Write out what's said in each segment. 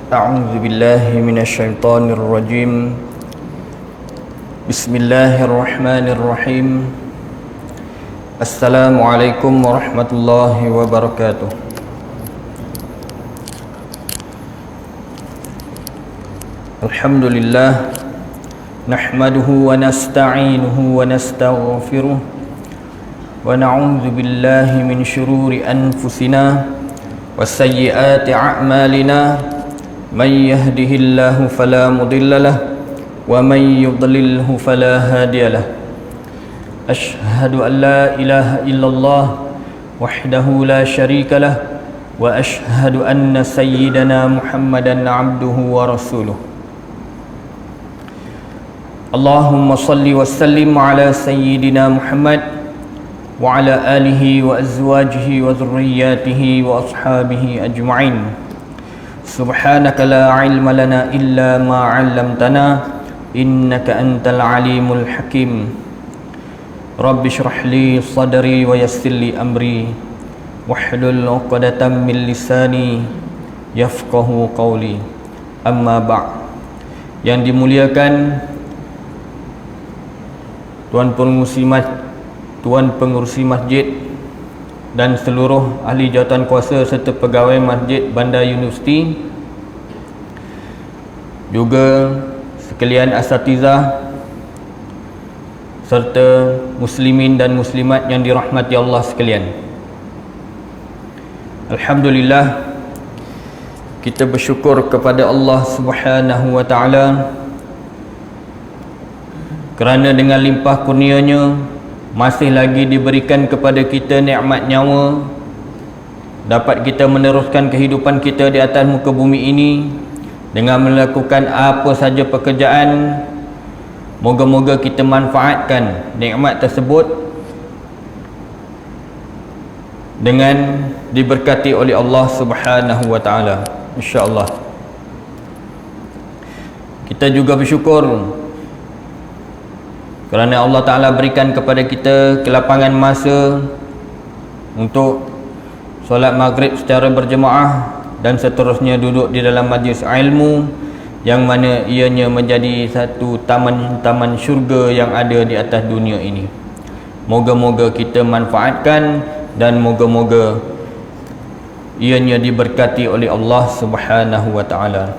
A'udzu billahi minasyaitonir rajim. Bismillahirrahmanirrahim. Assalamualaikum warahmatullahi wabarakatuh. Alhamdulillah, nahmaduhu wa nasta'inuhu wa nastaghfiruh wa na'udzu billahi min shururi anfusina wa sayyiati a'malina. Man yahdihillahu fala mudilla lahu wa man yudlilhu fala hadiya lahu. Ashhadu an la ilaha illallah wahdahu la syarika lahu wa ashhadu anna sayyidana Muhammadan abduhu wa rasuluh. Allahumma salli wa sallim ala sayyidina Muhammad wa ala alihi wa azwajihi wa dhurriyyatihi wa ashabihi ajma'in. Subhanaka la ilma lana illa ma 'allamtana innaka antal alimul hakim. Rabbi shrah li sadri wa yassir li amri wahlul 'uqdatam min lisani yafqahu qawli. Amma ba'd. Yang dimuliakan Tuan Pengurusi Masjid dan seluruh ahli jawatan kuasa serta pegawai Masjid Bandar Universiti, juga sekalian asatizah serta muslimin dan muslimat yang dirahmati Allah sekalian. Alhamdulillah, kita bersyukur kepada Allah Subhanahu wa taala kerana dengan limpah kurnianya masih lagi diberikan kepada kita nikmat nyawa, dapat kita meneruskan kehidupan kita di atas muka bumi ini dengan melakukan apa saja pekerjaan. Moga-moga kita manfaatkan nikmat tersebut dengan diberkati oleh Allah Subhanahu wa taala, insya-Allah. Kita juga bersyukur kerana Allah Ta'ala berikan kepada kita kelapangan masa untuk solat maghrib secara berjemaah dan seterusnya duduk di dalam majlis ilmu yang mana ianya menjadi satu taman-taman syurga yang ada di atas dunia ini. Moga-moga kita manfaatkan dan moga-moga ianya diberkati oleh Allah Subhanahu wa Ta'ala.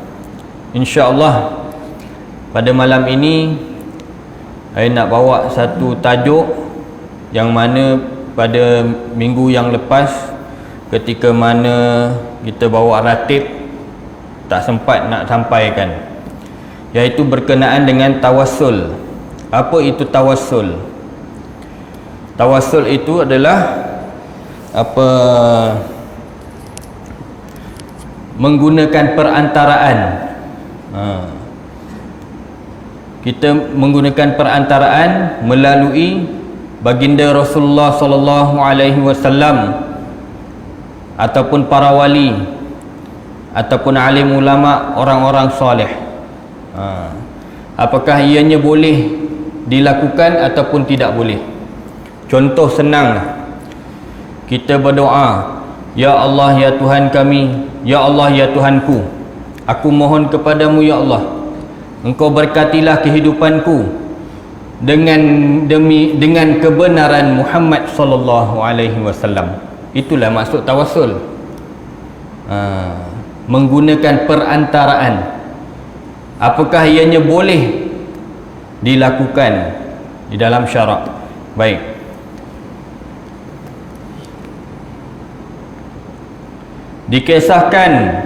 InsyaAllah pada malam ini saya nak bawa satu tajuk yang mana pada minggu yang lepas ketika mana kita bawa ratib tak sempat nak sampaikan, iaitu berkenaan dengan tawassul. Apa itu tawassul? Tawassul itu adalah menggunakan perantaraan. Kita menggunakan perantaraan melalui baginda Rasulullah sallallahu alaihi wasallam ataupun para wali ataupun alim ulama, orang-orang soleh. Apakah ianya boleh dilakukan ataupun tidak boleh? Contoh senanglah, kita berdoa, ya Allah ya Tuhan kami, ya Allah ya Tuhanku, aku mohon kepadamu ya Allah, Engkau berkatilah kehidupanku dengan kebenaran Muhammad sallallahu alaihi wasallam. Itulah maksud tawassul. Menggunakan perantaraan. Apakah ianya boleh dilakukan di dalam syarak? Baik. Dikisahkan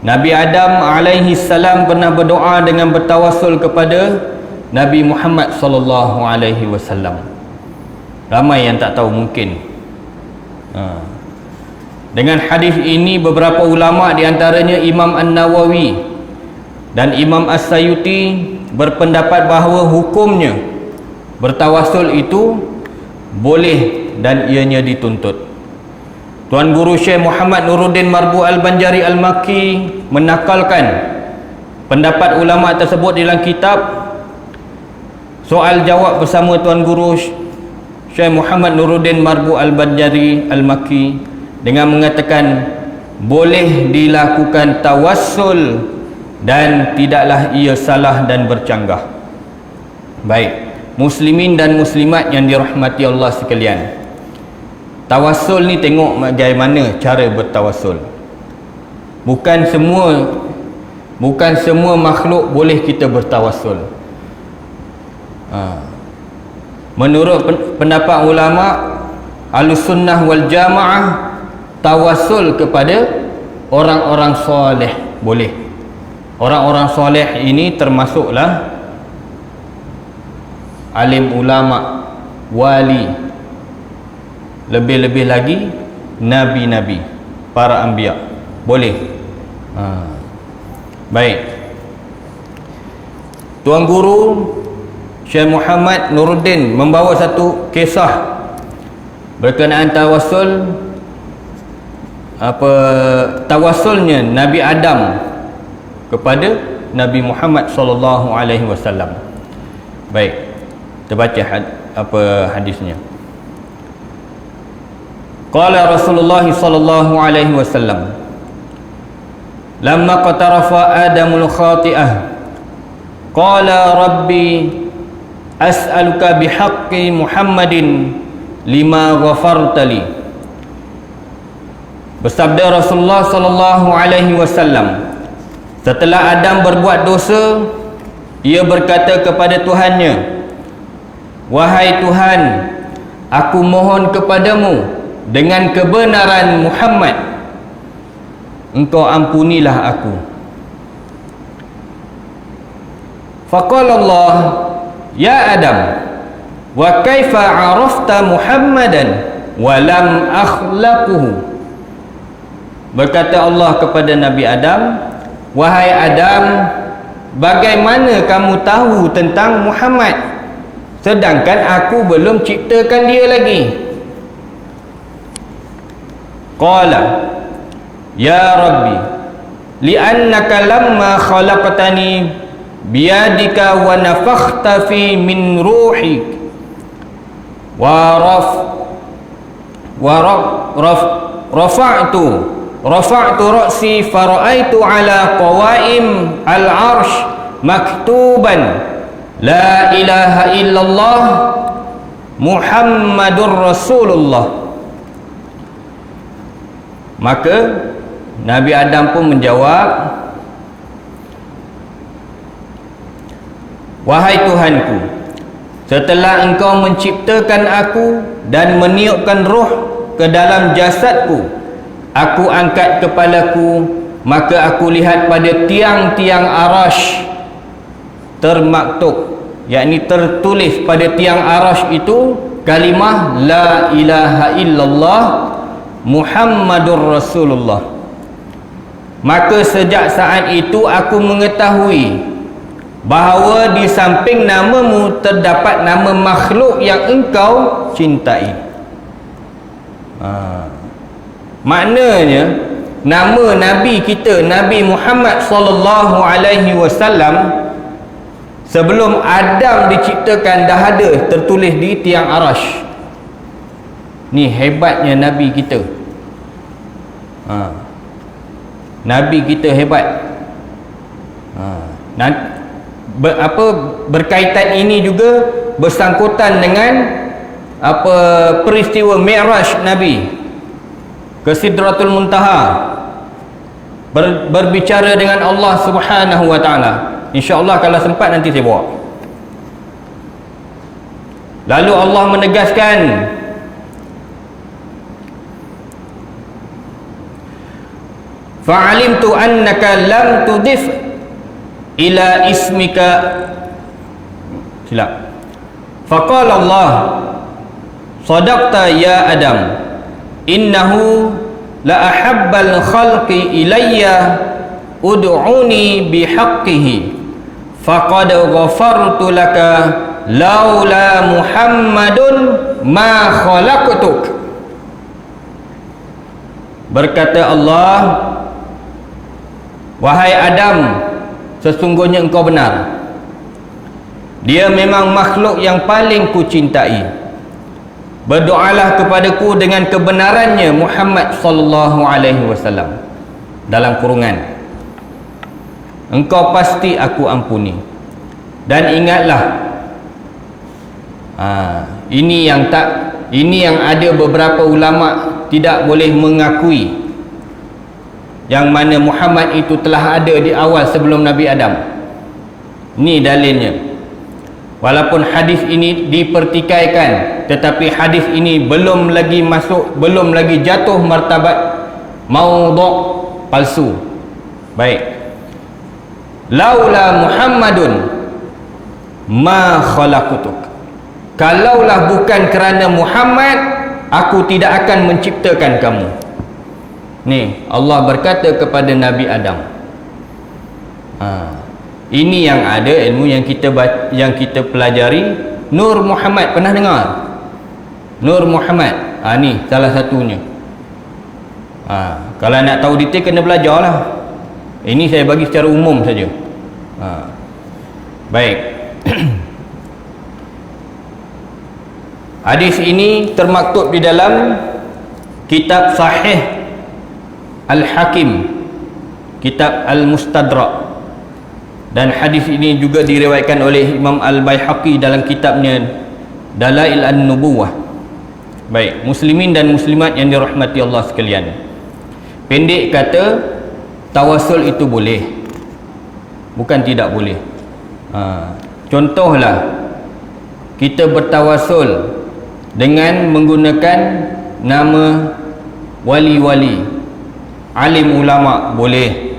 Nabi Adam alaihi salam pernah berdoa dengan bertawassul kepada Nabi Muhammad sallallahu alaihi wasallam. Ramai yang tak tahu mungkin. Dengan hadis ini beberapa ulama di antaranya Imam An-Nawawi dan Imam As-Sayuti berpendapat bahawa hukumnya bertawassul itu boleh dan ianya dituntut. Tuan Guru Syekh Muhammad Nuruddin Marbu Al-Banjari Al-Makki menakalkan pendapat ulama tersebut dalam kitab Soal Jawab bersama Tuan Guru Syekh Muhammad Nuruddin Marbu Al-Banjari Al-Makki dengan mengatakan boleh dilakukan tawassul dan tidaklah ia salah dan bercanggah. Baik, muslimin dan muslimat yang dirahmati Allah sekalian, tawassul ni tengok bagaimana cara bertawassul. Bukan semua makhluk boleh kita bertawassul. Menurut pendapat ulama Ahlussunnah wal Jamaah, tawassul kepada orang-orang soleh boleh. Orang-orang soleh ini termasuklah alim ulama, wali, lebih-lebih lagi nabi-nabi, para anbiya, boleh. Baik, Tuan Guru Syekh Muhammad Nuruddin membawa satu kisah berkenaan tawassul, tawassulnya Nabi Adam kepada Nabi Muhammad sallallahu alaihi wasallam. Baik, kita baca hadisnya. Qala Rasulullah sallallahu alaihi wasallam, lamma qatarafa Adamul khati'ah, qala rabbi as'aluka bihaqqi Muhammadin lima ghafarta li. Bersabda Rasulullah sallallahu alaihi wasallam, setelah Adam berbuat dosa, ia berkata kepada Tuhannya, wahai Tuhan, aku mohon kepadamu dengan kebenaran Muhammad, engkau ampunilah aku. Faqala Allah, ya Adam, wa kaifa arafta Muhammadan wa lam akhlaquhu. Berkata Allah kepada Nabi Adam, wahai Adam, bagaimana kamu tahu tentang Muhammad sedangkan aku belum ciptakan dia lagi? Qala, ya Rabbi, li'annaka lamma khalaqtani biyadika wa nafakhta fi min ruhik wa rafa'tu ra'si fara'aitu ala qawaim al-arsh maktuban la ilaha illallah Muhammadur Rasulullah. Maka Nabi Adam pun menjawab, wahai Tuhanku, setelah engkau menciptakan aku dan meniupkan roh ke dalam jasadku, aku angkat kepalaku, maka aku lihat pada tiang-tiang arash termaktub, yakni tertulis pada tiang arash itu kalimah la ilaha illallah Muhammadur Rasulullah. Maka sejak saat itu aku mengetahui bahawa di samping namamu terdapat nama makhluk yang engkau cintai. Maknanya nama Nabi kita, Nabi Muhammad sallallahu alaihi wasallam, sebelum Adam diciptakan dah ada tertulis di tiang arash. Ni hebatnya Nabi kita. Nabi kita hebat. Berkaitan ini juga bersangkutan dengan peristiwa Mi'raj Nabi ke Sidratul Muntaha, berbicara dengan Allah Subhanahu wa taala. InsyaAllah kalau sempat nanti saya bawa. Lalu Allah menegaskan, fa'alimtu annaka lam tudif ila ismika, silap, faqala Allah, sadaqta ya Adam, innahu la ahabbal khalqi ilayya ud'uni bihaqqihi faqad ghafartu laka laula Muhammadun ma khalaqtuk. Berkata Allah, wahai Adam, sesungguhnya engkau benar, dia memang makhluk yang paling kucintai. Berdoalah kepadaku dengan kebenarannya Muhammad sallallahu alaihi wasallam. dalam kurungan, engkau pasti aku ampuni. Dan ingatlah, ini yang ada beberapa ulama tidak boleh mengakui, yang mana Muhammad itu telah ada di awal sebelum Nabi Adam. Ini dalilnya. Walaupun hadis ini dipertikaikan, tetapi hadis ini belum lagi jatuh martabat maudhu' palsu. Baik. Laula Muhammadun ma khalaqtuk. Kalaulah bukan kerana Muhammad, aku tidak akan menciptakan kamu. Ni Allah berkata kepada Nabi Adam. Ini yang ada ilmu yang kita pelajari. Nur Muhammad, pernah dengar? Nur Muhammad. Ni salah satunya. Kalau nak tahu detail kena belajarlah. Ini saya bagi secara umum saja. Baik. Hadis ini termaktub di dalam kitab Sahih Al-Hakim, kitab Al-Mustadrak, dan hadis ini juga diriwayatkan oleh Imam Al-Baihaqi dalam kitabnya Dalail An-Nubuwah. Baik, muslimin dan muslimat yang dirahmati Allah sekalian, pendek kata, tawasul itu boleh, bukan tidak boleh. Contohlah, kita bertawasul dengan menggunakan nama wali-wali, alim ulama, boleh.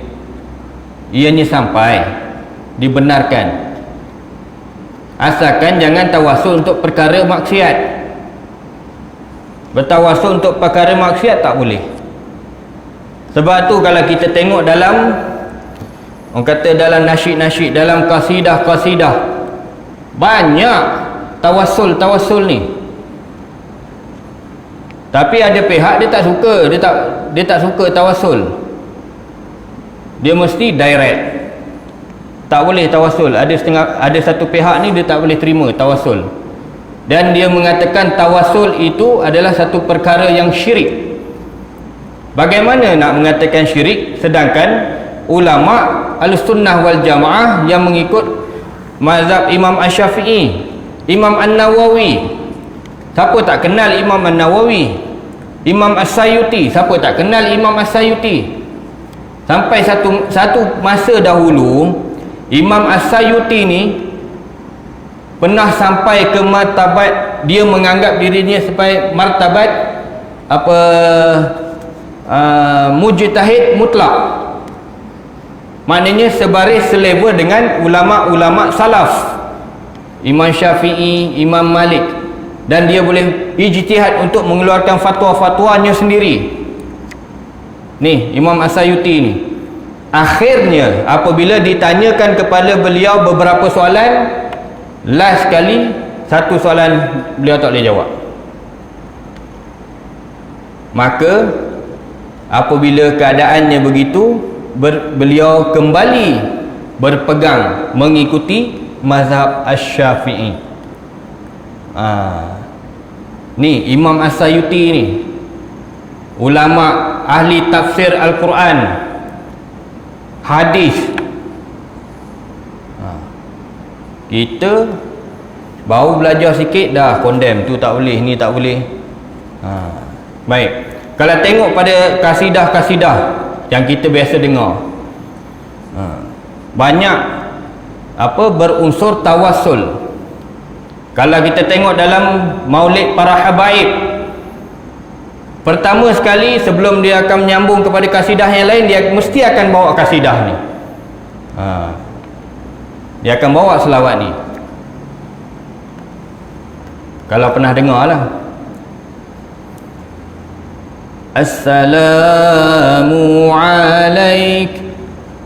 Ianya sampai dibenarkan, asalkan jangan tawasul untuk perkara maksiat. Bertawasul untuk perkara maksiat tak boleh. Sebab tu kalau kita tengok dalam, orang kata dalam nasyid-nasyid, dalam qasidah-qasidah, banyak tawasul ni. Tapi ada pihak dia tak suka, dia tak suka tawasul. Dia mesti direct. Tak boleh tawasul. Ada satu pihak ni dia tak boleh terima tawasul. Dan dia mengatakan tawasul itu adalah satu perkara yang syirik. Bagaimana nak mengatakan syirik sedangkan ulama Ahlussunnah wal Jamaah yang mengikut mazhab Imam Asy-Syafi'i, Imam An-Nawawi, siapa tak kenal Imam An-Nawawi? Imam As-Sayuti, siapa tak kenal Imam As-Sayuti? Sampai satu masa dahulu, Imam As-Sayuti ni pernah sampai ke martabat, dia menganggap dirinya sebagai martabat mujtahid mutlak. Maknanya sebaris selevel dengan ulama-ulama salaf, Imam Syafi'i, Imam Malik, dan dia boleh ijtihad untuk mengeluarkan fatwa-fatwanya sendiri. Ni Imam As-Sayuti ni, akhirnya apabila ditanyakan kepada beliau beberapa soalan, last sekali satu soalan beliau tak boleh jawab. Maka apabila keadaannya begitu, beliau kembali berpegang mengikuti mazhab Asy-Syafi'i. Ni Imam As-Sayuti ni, ulama ahli tafsir Al-Quran, hadis. Kita baru belajar sikit dah condemn, tu tak boleh, ni tak boleh. Baik, kalau tengok pada kasidah-kasidah yang kita biasa dengar, banyak berunsur tawassul. Kalau kita tengok dalam maulid para habaib, pertama sekali sebelum dia akan menyambung kepada kasidah yang lain, dia mesti akan bawa kasidah ni. Dia akan bawa selawat ni. Kalau pernah dengar lah, Assalamu alaik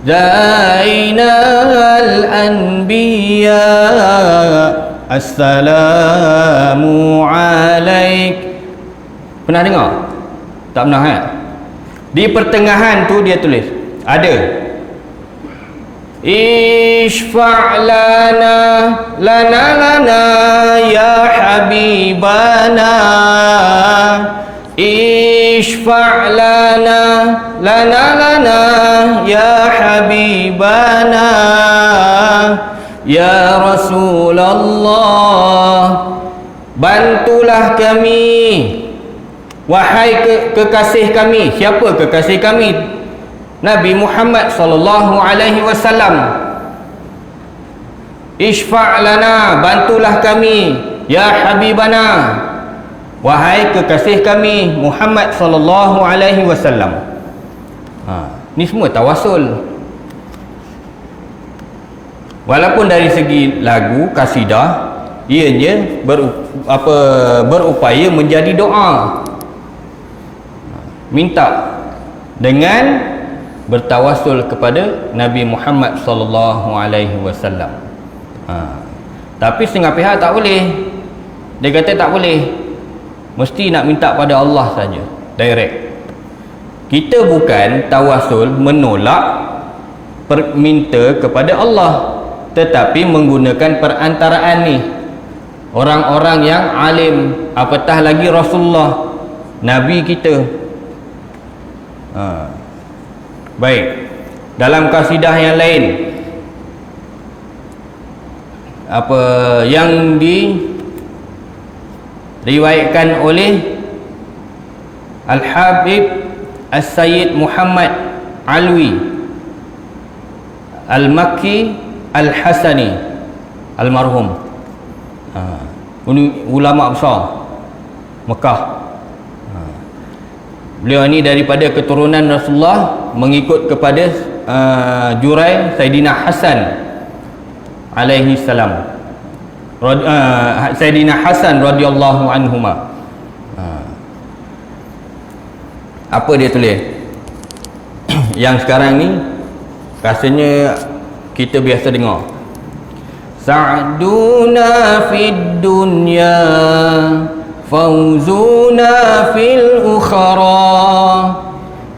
Zainal Anbiya, Assalamu alaik. Pernah dengar? Tak pernah kan? Di pertengahan tu dia tulis, ada Ishfa' lana ya habibana, Ishfa' lana lana ya habibana ya Rasulullah, bantulah kami wahai kekasih kami. Siapa kekasih kami? Nabi Muhammad sallallahu alaihi wasallam. Ishfa' lana, bantulah kami ya habibana, wahai kekasih kami Muhammad sallallahu alaihi wasallam. Ni semua tawasul. Walaupun dari segi lagu kasidah, ianya berupaya menjadi doa, minta dengan bertawasul kepada Nabi Muhammad sallallahu alaihi wasallam. Tapi setengah pihak tak boleh. Dia kata tak boleh, mesti nak minta pada Allah saja, direct. Kita bukan tawasul menolak minta kepada Allah, tetapi menggunakan perantaraan ni, orang-orang yang alim, apatah lagi Rasulullah, Nabi kita. Baik, dalam kasidah yang lain, apa yang diriwayatkan oleh Al-Habib As-Sayyid Muhammad Alwi Al-Makki Al-Hasani almarhum, ulama besar Mekah. Beliau ni daripada keturunan Rasulullah, mengikut kepada jurai Sayyidina Hasan alaihi salam, Sayyidina Hasan radhiyallahu anhuma. Apa dia tulis? Yang sekarang ni rasanya kita biasa dengar. Sa'duna fid dunya, fawzuna fil ukhra,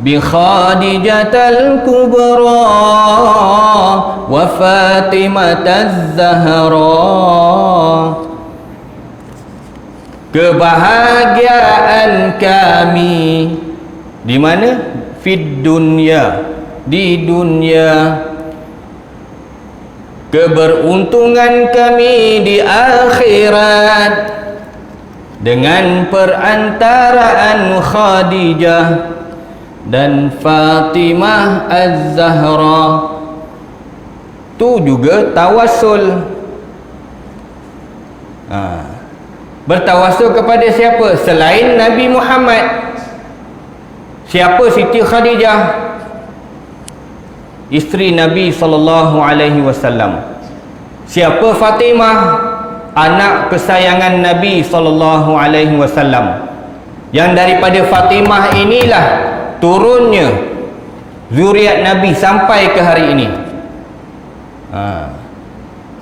bi Khadijatal kubra wa Fatimataz Zahra. Kebahagiaan kami di mana? Fid dunya, di dunia. Keberuntungan kami di akhirat dengan perantaraan Khadijah dan Fatimah Az-Zahra. Tu juga tawasul. Bertawasul kepada siapa selain Nabi Muhammad? Siapa Siti Khadijah? Isteri Nabi sallallahu alaihi wasallam. Siapa Fatimah? Anak kesayangan Nabi sallallahu alaihi wasallam. Yang daripada Fatimah inilah turunnya zuriat Nabi sampai ke hari ini.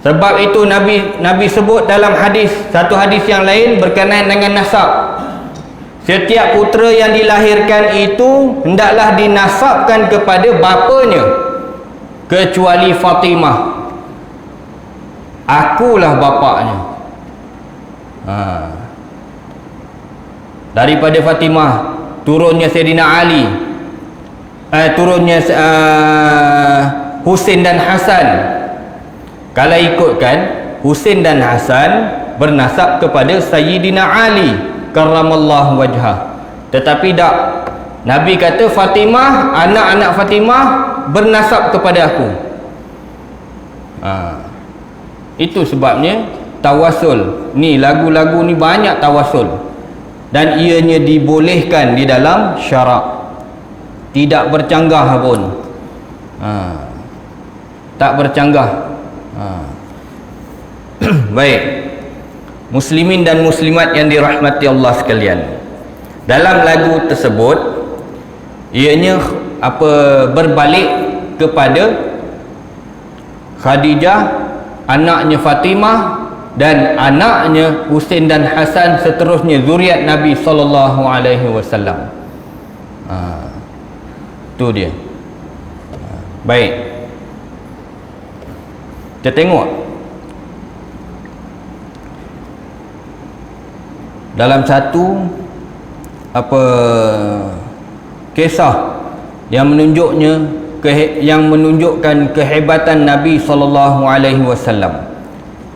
Sebab itu Nabi sebut dalam hadis, satu hadis yang lain berkenaan dengan nasab. Setiap putera yang dilahirkan itu hendaklah dinasabkan kepada bapanya, kecuali Fatimah. Akulah bapaknya. Daripada Fatimah turunnya Sayyidina Ali, turunnya Husain dan Hasan. Kalau ikutkan, Husain dan Hasan bernasab kepada Sayyidina Ali karramallahu wajhah. Tetapi tak, Nabi kata Fatimah, anak-anak Fatimah bernasab kepada aku. Itu sebabnya tawasul ni, lagu-lagu ni banyak tawasul, dan ianya dibolehkan di dalam syarak, tidak bercanggah pun. Tak bercanggah. Baik, muslimin dan muslimat yang dirahmati Allah sekalian, dalam lagu tersebut ianya berbalik kepada Khadijah, anaknya Fatimah, dan anaknya Husain dan Hasan, seterusnya zuriat Nabi sallallahu alaihi wasallam. Tu dia. Baik, kita tengok dalam satu apa kisah yang menunjukkan kehebatan Nabi sallallahu alaihi wasallam,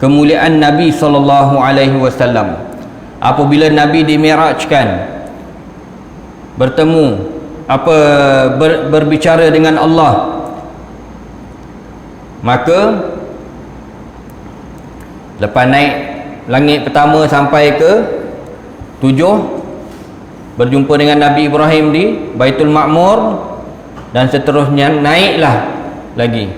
kemuliaan Nabi sallallahu alaihi wasallam. Apabila Nabi dimi'rajkan, bertemu berbicara dengan Allah, maka lepas naik langit pertama sampai ke 7, berjumpa dengan Nabi Ibrahim di Baitul Ma'mur, dan seterusnya naiklah lagi.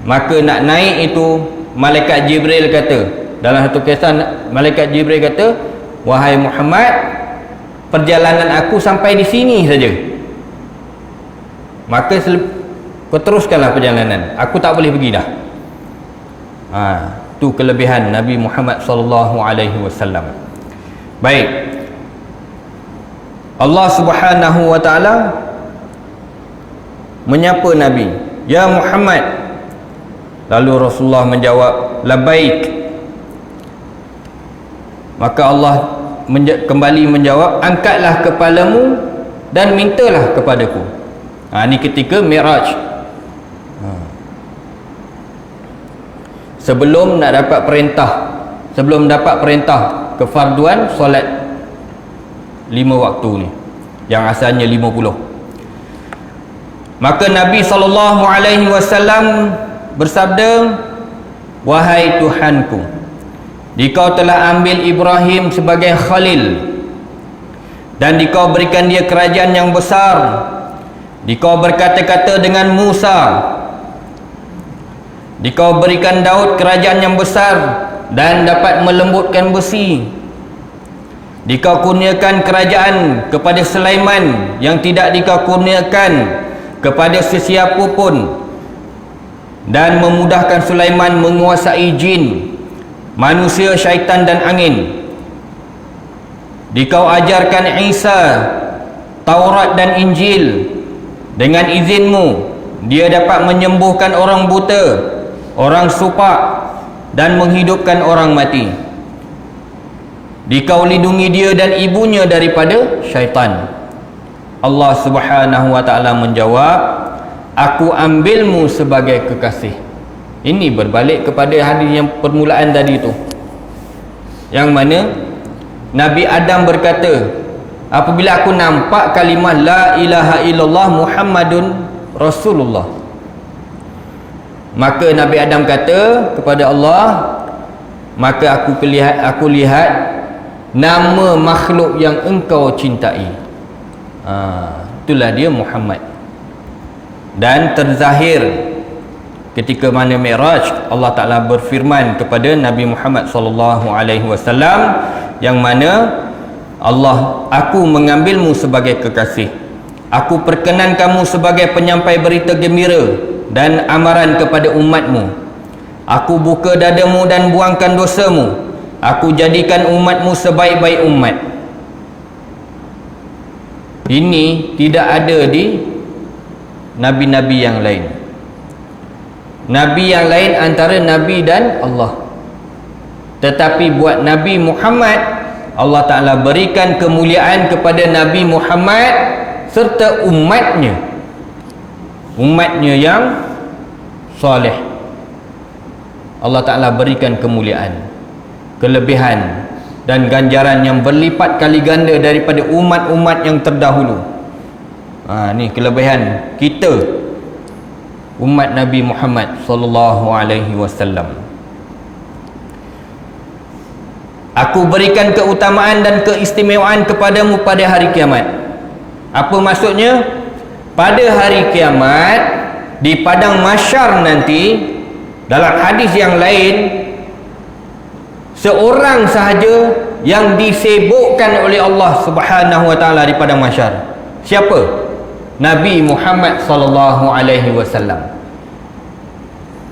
Maka nak naik itu, malaikat Jibril kata, dalam satu kisah malaikat Jibril kata, wahai Muhammad, perjalanan aku sampai di sini saja, maka kau teruskanlah perjalanan, aku tak boleh pergi dah. Tu kelebihan Nabi Muhammad sallallahu alaihi wasallam. Baik, Allah Subhanahu wa taala menyapa Nabi, ya Muhammad. Lalu Rasulullah menjawab, labbaik. Maka Allah kembali menjawab, angkatlah kepalamu dan mintalah kepadaku. Ini ketika Mi'raj. Sebelum dapat perintah kefarduan solat 5 waktu ni, yang asalnya 50. Maka Nabi SAW bersabda, wahai Tuhanku, dikau telah ambil Ibrahim sebagai khalil, dan dikau berikan dia kerajaan yang besar. Dikau berkata-kata dengan Musa, dikau berikan Daud kerajaan yang besar dan dapat melembutkan besi. Dikau kurniakan kerajaan kepada Sulaiman yang tidak dikau kurniakan kepada sesiapa pun, dan memudahkan Sulaiman menguasai jin, manusia, syaitan dan angin. Dikau ajarkan Isa Taurat dan Injil. Dengan izinmu dia dapat menyembuhkan orang buta, orang supak, dan menghidupkan orang mati. Dikau lindungi dia dan ibunya daripada syaitan. Allah Subhanahu wa taala menjawab, aku ambilmu sebagai kekasih. Ini berbalik kepada hadis yang permulaan tadi tu, yang mana Nabi Adam berkata, apabila aku nampak kalimah la ilaha illallah Muhammadun Rasulullah, maka Nabi Adam kata kepada Allah, maka aku lihat nama makhluk yang engkau cintai. Itulah dia Muhammad. Dan terzahir ketika mana Mi'raj, Allah Ta'ala berfirman kepada Nabi Muhammad SAW, yang mana aku mengambilmu sebagai kekasih, aku perkenan kamu sebagai penyampai berita gembira dan amaran kepada umatmu, aku buka dadamu dan buangkan dosamu, aku jadikan umatmu sebaik-baik umat. Ini tidak ada di nabi-nabi yang lain. Nabi yang lain antara Nabi dan Allah, tetapi buat Nabi Muhammad, Allah Ta'ala berikan kemuliaan kepada Nabi Muhammad serta umatnya yang soleh. Allah Ta'ala berikan kemuliaan, kelebihan dan ganjaran yang berlipat kali ganda daripada umat-umat yang terdahulu. Ni kelebihan kita, umat Nabi Muhammad sallallahu alaihi wasallam. Aku berikan keutamaan dan keistimewaan kepadamu pada hari kiamat. Apa maksudnya? Pada hari kiamat, di padang mahsyar nanti, dalam hadis yang lain, seorang sahaja yang disibukkan oleh Allah Subhanahu wa taala di padang mahsyar. Siapa? Nabi Muhammad sallallahu alaihi wasallam.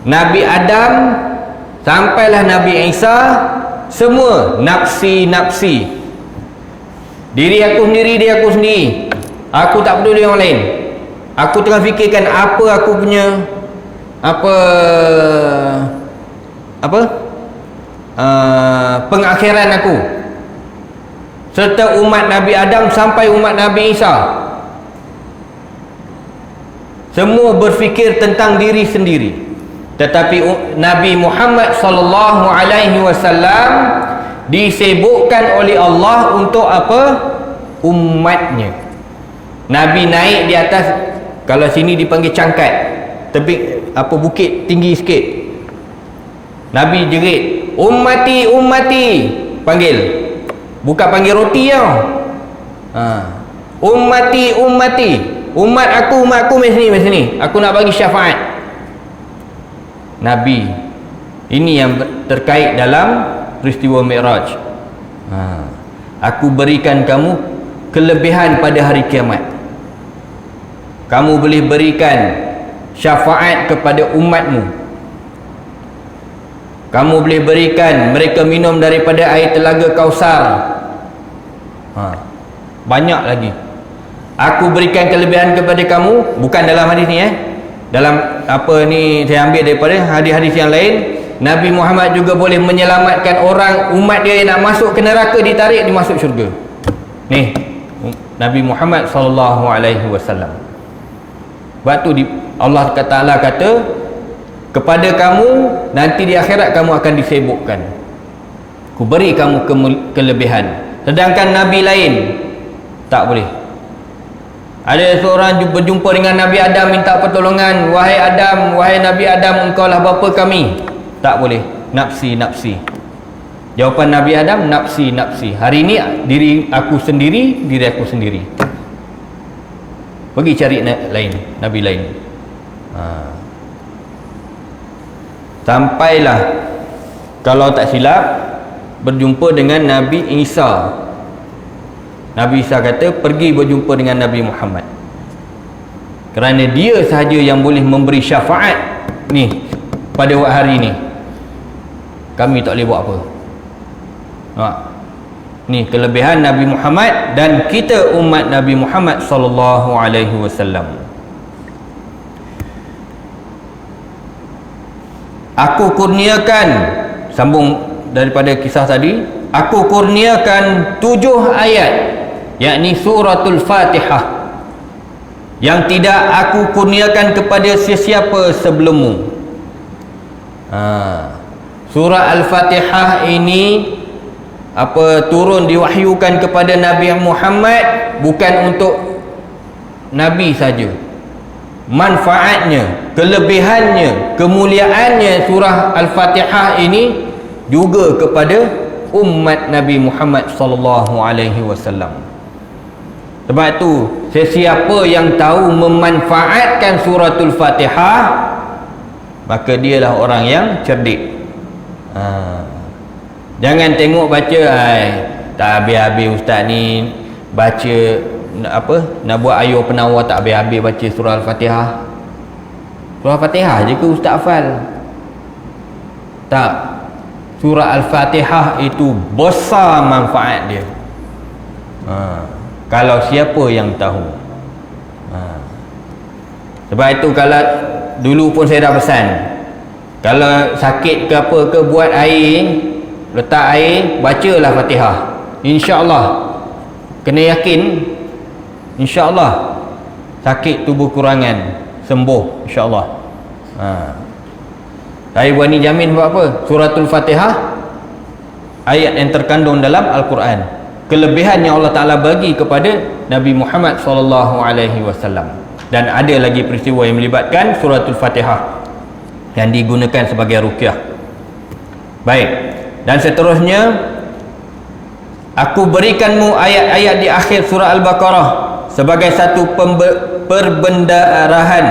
Nabi Adam sampailah Nabi Isa, semua nafsi-nafsi, diri aku sendiri, aku tak peduli orang lain. Aku tengah fikirkan apa aku punya pengakhiran aku. serta umat Nabi Adam sampai umat Nabi Isa. Semua berfikir tentang diri sendiri. Tetapi Nabi Muhammad sallallahu alaihi wasallam disibukkan oleh Allah untuk apa? Umatnya. Nabi naik di atas, kalau sini dipanggil cangkat, tepi apa bukit tinggi sikit. Nabi jerit, ummati ummati, panggil. Bukan panggil roti tau. Ummati ummati, umat aku mari sini, aku nak bagi syafaat. Nabi, ini yang terkait dalam peristiwa Mi'raj. Aku berikan kamu kelebihan pada hari kiamat. Kamu boleh berikan syafaat kepada umatmu. Kamu boleh berikan mereka minum daripada air telaga Kausar. Banyak lagi. Aku berikan kelebihan kepada kamu, bukan dalam hadis ni dalam apa ni saya ambil daripada hadis-hadis yang lain. Nabi Muhammad juga boleh menyelamatkan orang, umat dia yang nak masuk ke neraka ditarik dia masuk syurga. Ni Nabi Muhammad sallallahu alaihi wasallam. Sebab tu Allah Taala kata kepada kamu nanti di akhirat kamu akan disibukkan. Ku beri kamu kelebihan. Sedangkan nabi lain tak boleh. Ada seorang berjumpa dengan Nabi Adam minta pertolongan, wahai Adam, wahai Nabi Adam, engkaulah bapa kami. Tak boleh. Nafsi nafsi. Jawapan Nabi Adam, nafsi nafsi. Hari ini diri aku sendiri, diri aku sendiri. Pergi cari lain, nabi lain. Sampailah, kalau tak silap, berjumpa dengan Nabi Isa. Nabi Isa kata pergi berjumpa dengan Nabi Muhammad, kerana dia sahaja yang boleh memberi syafaat ni pada hari ni. Kami tak boleh buat apa. Ni kelebihan Nabi Muhammad dan kita umat Nabi Muhammad sallallahu alaihi wasallam. Aku kurniakan, sambung daripada kisah tadi, aku kurniakan 7 ayat, yakni suratul Fatihah, yang tidak aku kurniakan kepada sesiapa sebelummu. Surah Al-Fatihah ini turun diwahyukan kepada Nabi Muhammad, bukan untuk Nabi saja. Manfaatnya, kelebihannya, kemuliaannya surah Al-Fatihah ini juga kepada umat Nabi Muhammad sallallahu alaihi wasallam. Sebab itu sesiapa yang tahu memanfaatkan suratul Fatihah, maka dialah orang yang cerdik. Jangan tengok baca tak habis-habis ustaz ni baca nak buat ayat penawar, tak habis-habis baca surah Al-Fatihah. Surah Al-Fatihah je ke ustaz hafal? Tak. Surah Al-Fatihah itu besar manfaat dia. Kalau siapa yang tahu. Sebab itu kalau dulu pun saya dah pesan, kalau sakit ke apa ke, buat air, letak air, bacalah Fatihah. InsyaAllah, kena yakin, InsyaAllah sakit tu berkurangan, sembuh InsyaAllah. Saya berani jamin buat apa? Suratul Fatihah, ayat yang terkandung dalam Al-Quran, kelebihan yang Allah Ta'ala bagi kepada Nabi Muhammad SAW. Dan ada lagi peristiwa yang melibatkan suratul Fatihah yang digunakan sebagai ruqyah. Baik, dan seterusnya, aku berikanmu ayat-ayat di akhir surah Al-Baqarah sebagai satu perbendaharaan.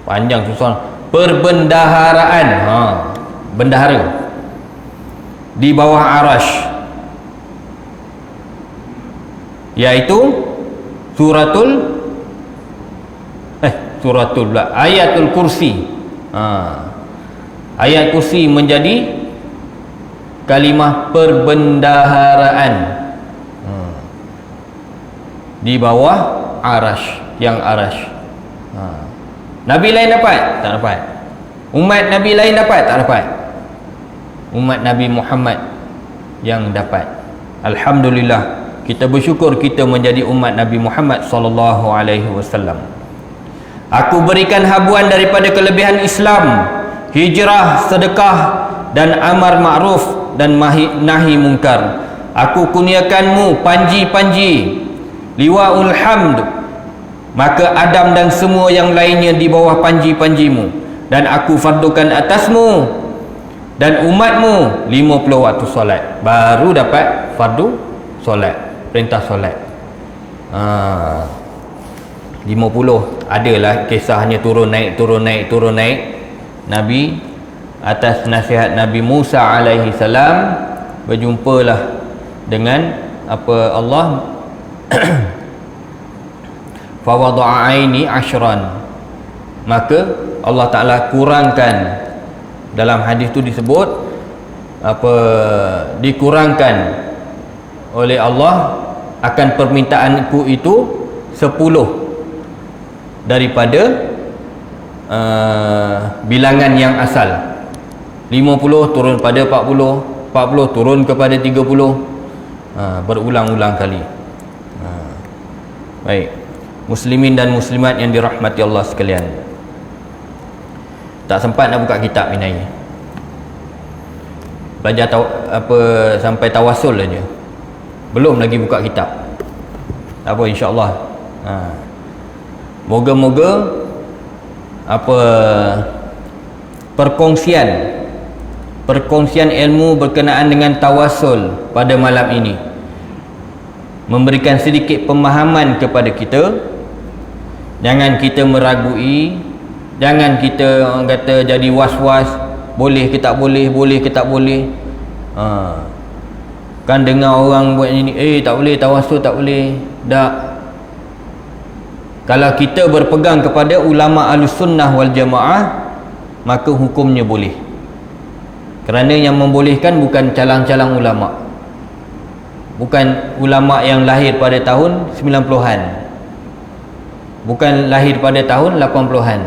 Panjang susah. Perbendaharaan, bendahara di bawah arash, yaitu ayatul kursi. Ayat kursi menjadi kalimah perbendaharaan di bawah arash, yang arash. Nabi lain dapat? Tak dapat. Umat Nabi lain dapat? Tak dapat. Umat Nabi Muhammad yang dapat. Alhamdulillah, kita bersyukur kita menjadi umat Nabi Muhammad sallallahu alaihi wasallam. Aku berikan habuan daripada kelebihan Islam, hijrah, sedekah dan amar ma'ruf dan nahi mungkar. Aku kurniakanmu panji-panji, liwa'ul hamd, maka Adam dan semua yang lainnya di bawah panji-panjimu, dan aku fardukan atasmu dan umatmu 50 waktu solat. Baru dapat fardu solat, perintah solat. 50 adalah kisahnya turun naik Nabi atas nasihat Nabi Musa alaihi salam, berjumpalah dengan apa Allah fawada'a aini ashran, maka Allah Ta'ala kurangkan, dalam hadis tu disebut apa, dikurangkan oleh Allah akan permintaanku itu 10 daripada bilangan yang asal. 50 turun pada 40, 40 turun kepada 30, berulang-ulang kali. Baik, muslimin dan muslimat yang dirahmati Allah sekalian, tak sempat nak buka kitab ini. Belajar sampai tawasul saja, belum lagi buka kitab. Tak apa, insya-Allah. Moga-moga perkongsian ilmu berkenaan dengan tawasul pada malam ini memberikan sedikit pemahaman kepada kita. Jangan kita meragui, jangan kita orang kata jadi was-was, boleh ke tak boleh, boleh ke tak boleh. Kan dengar orang buat ini, tak boleh tawasul, tak boleh. Tak. Kalau kita berpegang kepada ulama Ahlussunnah wal Jamaah, maka hukumnya boleh. Kerana yang membolehkan bukan calang-calang ulama, bukan ulama yang lahir pada tahun 90-an, bukan lahir pada tahun 80-an,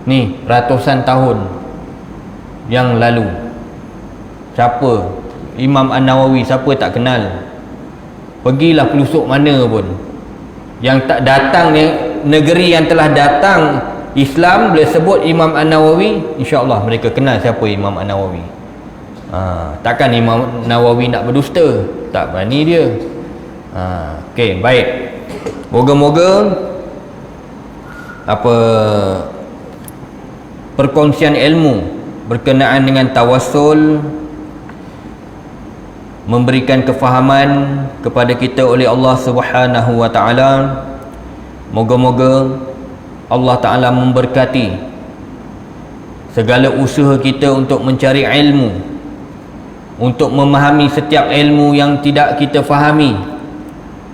ni ratusan tahun yang lalu. Siapa? Imam An-Nawawi, siapa tak kenal? Pergilah pelusuk mana pun, yang tak datang, negeri yang telah datang Islam, boleh sebut Imam An-Nawawi, insya-Allah mereka kenal siapa Imam An-Nawawi. Takkan Imam Nawawi nak berdusta, tak berani dia. Okey, baik. Moga-moga perkongsian ilmu berkenaan dengan tawassul memberikan kefahaman kepada kita oleh Allah Subhanahu wa taala. Moga-moga Allah Taala memberkati segala usaha kita untuk mencari ilmu, untuk memahami setiap ilmu yang tidak kita fahami.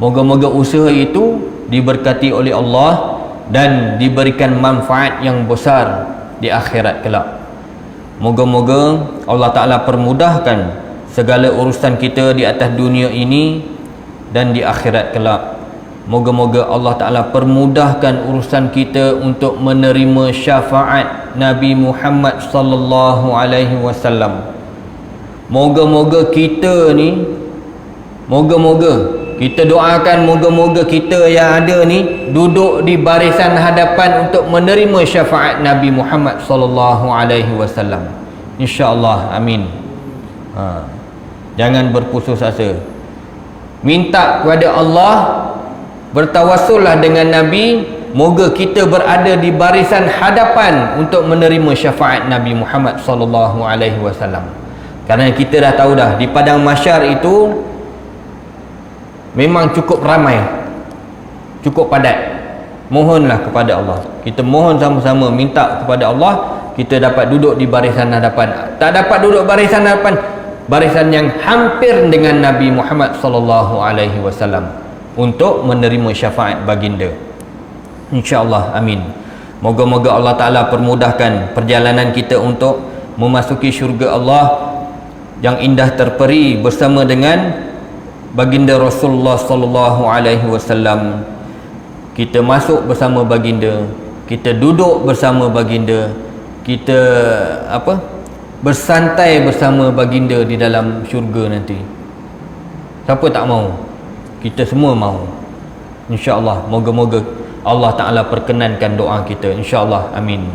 Moga-moga usaha itu diberkati oleh Allah dan diberikan manfaat yang besar di akhirat kelak. Moga-moga Allah Ta'ala permudahkan segala urusan kita di atas dunia ini dan di akhirat kelak. Moga-moga Allah Ta'ala permudahkan urusan kita untuk menerima syafaat Nabi Muhammad sallallahu alaihi wasallam. Moga-moga kita ni, moga-moga kita doakan, moga-moga kita yang ada ni duduk di barisan hadapan untuk menerima syafaat Nabi Muhammad sallallahu alaihi wasallam. Insya-Allah, amin. Jangan berputus asa. Minta kepada Allah, bertawassullah dengan Nabi, moga kita berada di barisan hadapan untuk menerima syafaat Nabi Muhammad sallallahu alaihi wasallam. Kerana kita dah tahu dah, di padang mahsyar itu memang cukup ramai, cukup padat. Mohonlah kepada Allah, kita mohon sama-sama, minta kepada Allah kita dapat duduk di barisan hadapan. Tak dapat duduk barisan hadapan, barisan yang hampir dengan Nabi Muhammad sallallahu alaihi wasallam untuk menerima syafaat baginda. Insya-Allah, amin. Moga-moga Allah Ta'ala permudahkan perjalanan kita untuk memasuki syurga Allah yang indah terperi bersama dengan baginda Rasulullah sallallahu alaihi wasallam. Kita masuk bersama baginda, kita duduk bersama baginda, kita bersantai bersama baginda di dalam syurga nanti. Siapa tak mau? Kita semua mau. InsyaAllah, moga-moga Allah Ta'ala perkenankan doa kita, insyaAllah. Amin.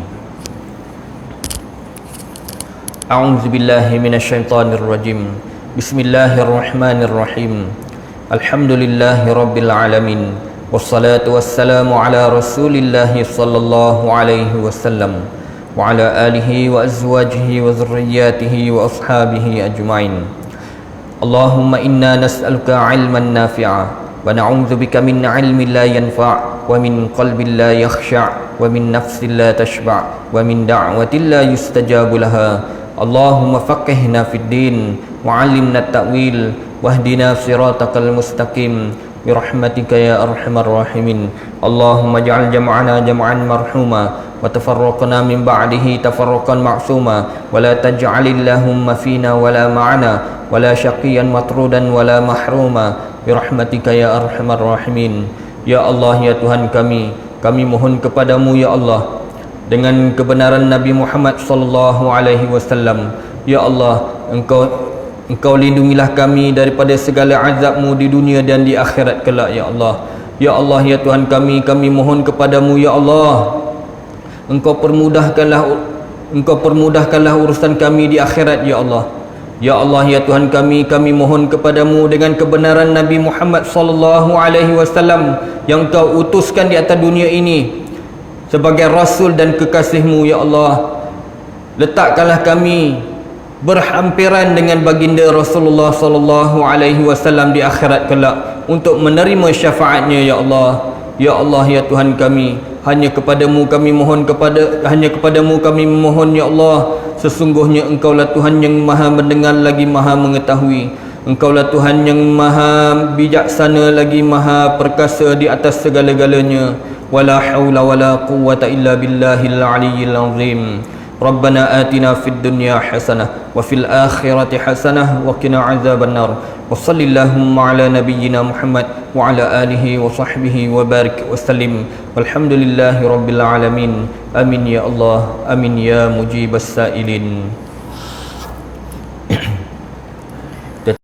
A'udzubillahi minasyaitanirrajim. Bismillahirrahmanirrahim. Alhamdulillahi rabbil alamin. Wassalatu wassalamu ala rasulillahi sallallahu alaihi wasallam wa ala alihi wa azwajihi wa zurriyatihi wa ashabihi ajma'in. Allahumma inna nas'aluka ilman nafi'a wa na'udzubika min ilmin la yanfa' wa min qalbin la yakhsha' wa min nafsin la tashba' wa min da'watin la yustajabu laha. Allahumma faqihna fid din wa 'allimna at-ta'wil wahdina siratal mustaqim birahmatika ya arhamar rahimin. Allahumma ij'al jam'ana jam'an marhuma wa tafarraqna min ba'dihi tafarraqan ma'suma wa la taj'alillahumma fina wa la ma'ana wa la syaqiyan matrudan wa la mahruma birahmatika ya arhamar rahimin. Ya Allah, ya Tuhan kami mohon kepadamu ya Allah dengan kebenaran Nabi Muhammad sallallahu alaihi wasallam. Ya Allah, Engkau lindungilah kami daripada segala azab-Mu di dunia dan di akhirat kelak ya Allah. Ya Allah, ya Tuhan kami mohon kepadamu ya Allah, Engkau permudahkanlah urusan kami di akhirat ya Allah. Ya Allah, ya Tuhan kami mohon kepadamu dengan kebenaran Nabi Muhammad sallallahu alaihi wasallam yang Kau utuskan di atas dunia ini sebagai rasul dan kekasih-Mu ya Allah. Letakkanlah kami berhampiran dengan baginda Rasulullah sallallahu alaihi wasallam di akhirat kelak untuk menerima syafaatnya ya Allah. Ya Allah, ya Tuhan kami, hanya kepadamu kami mohon ya Allah. Sesungguhnya Engkaulah Tuhan yang maha mendengar lagi maha mengetahui. Engkaulah Tuhan yang maha bijaksana lagi maha perkasa di atas segala-galanya. Wala haula wala quwwata illa billahil aliyyil azim. Rabbana atina fid dunya hasanah wa fil akhirati hasanah wa qina azaban nar. Wa sallallahu ala nabiyyina Muhammad wa ala alihi wa sahbihi wa barik wa sallim. Walhamdulillahi rabbil alamin. Amin ya Allah, amin ya mujibas sailin.